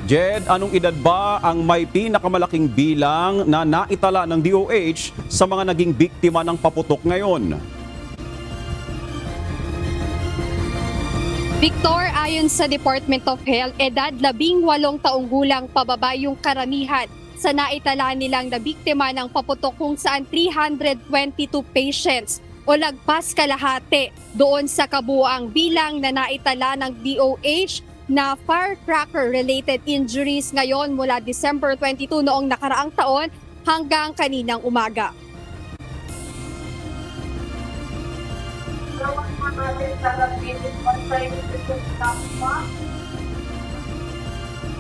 Jed, anong edad ba ang may pinakamalaking bilang na naitala ng DOH sa mga naging biktima ng paputok ngayon? Victor, ayon sa Department of Health, edad 18 taong gulang pababa yung karamihan sa naitala nilang nabiktima ng paputok kung saan 322 patients o lagpas kalahati doon sa kabuuang bilang na naitala ng DOH na firecracker-related injuries ngayon mula December 22 noong nakaraang taon hanggang kaninang umaga.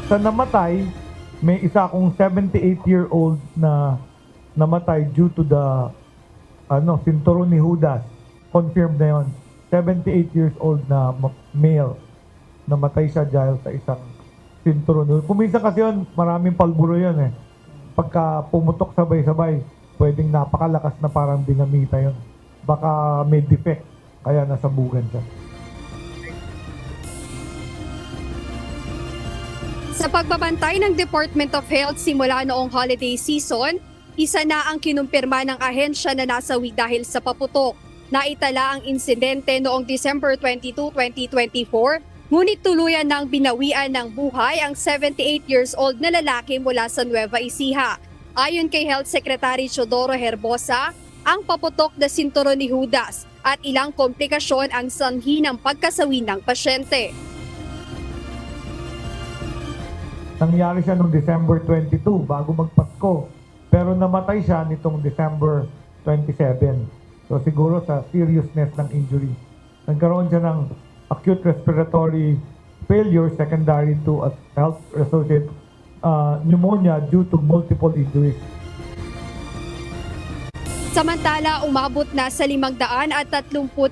Sa namatay, may isa akong 78-year-old na namatay due to the sinturon ni Judas. Confirmed na yon. 78 years old na male. Namatay siya dahil sa isang sinturon. Kuminsan kasi yun, maraming palburo yun eh. Pagka pumutok sabay-sabay, pwedeng napakalakas na parang dinamita yun. Baka may defect, kaya nasabugan siya. Sa pagbabantay ng Department of Health simula noong holiday season, isa na ang kinumpirma ng ahensya na nasawi dahil sa paputok. Naitala ang insidente noong December 22, 2024, ngunit tuluyan ng binawian ng buhay ang 78 years old na lalaki mula sa Nueva Ecija. Ayon kay Health Secretary Teodoro Herbosa, ang paputok na sinturon ni Judas at ilang komplikasyon ang sanhi ng pagkasawi ng pasyente. Nangyari siya noong December 22, bago magpasko. Pero namatay siya nitong December 27. So siguro sa seriousness ng injury. Nagkaroon siya ng acute respiratory failure secondary to a health-associated pneumonia due to multiple injuries. Samantala, umabot na sa 534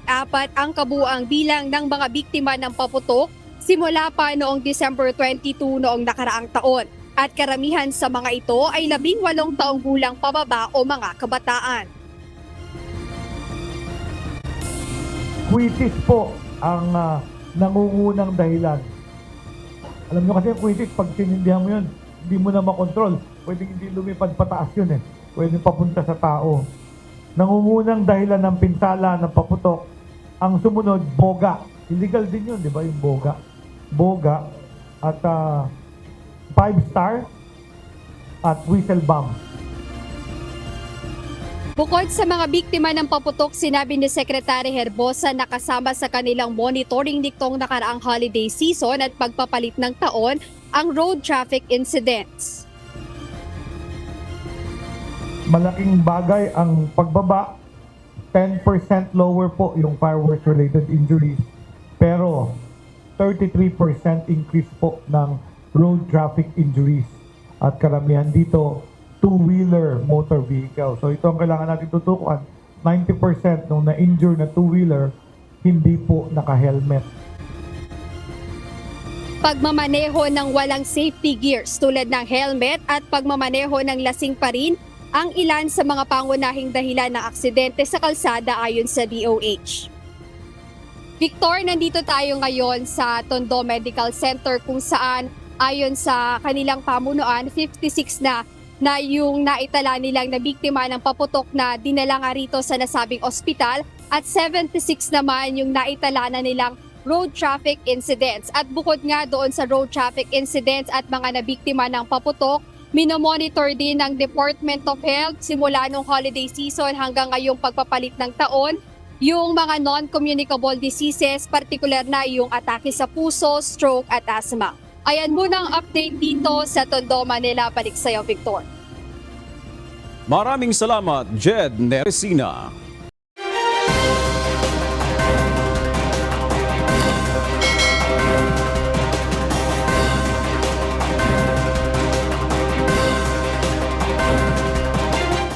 ang kabuuang bilang ng mga biktima ng paputok simula pa noong December 22 noong nakaraang taon. At karamihan sa mga ito ay 18 taong gulang pababa o mga kabataan. Quitis po ang nangungunang dahilan. Alam nyo kasi yung quitis, pag sinindihan mo yun, hindi mo na makontrol. Pwedeng hindi lumipad pataas yun eh. Pwedeng papunta sa tao. Nangungunang dahilan ng pinsala ng paputok. Ang sumunod, boga. Illegal din yun, di ba yung boga? Boga at 5-star at whistle bomb. Bukod sa mga biktima ng paputok, sinabi ni Secretary Herbosa na kasama sa kanilang monitoring nitong nakaraang holiday season at pagpapalit ng taon ang road traffic incidents. Malaking bagay ang pagbaba. 10% lower po yung fireworks-related injuries. Pero 33% increase po ng road traffic injuries. At karamihan dito, two-wheeler motor vehicle. So ito ang kailangan natin tutukuan. 90% nung na-injure na two-wheeler, hindi po naka-helmet. Pagmamaneho ng walang safety gears tulad ng helmet at pagmamaneho ng lasing pa rin ang ilan sa mga pangunahing dahilan ng aksidente sa kalsada ayon sa DOH. Victor, nandito tayo ngayon sa Tondo Medical Center kung saan ayon sa kanilang pamunuan, 56 na yung naitala nilang nabiktima ng paputok na dinala nga rito sa nasabing ospital at 76 naman yung naitala na nilang road traffic incidents. At bukod nga doon sa road traffic incidents at mga nabiktima ng paputok, minomonitor din ng Department of Health simula nung holiday season hanggang ngayong pagpapalit ng taon yung mga non-communicable diseases, partikular na yung atake sa puso, stroke at asthma. Ayan muna ang update dito sa Tondo, Manila. Balik sa'yo, Victor. Maraming salamat, Jed Neresina.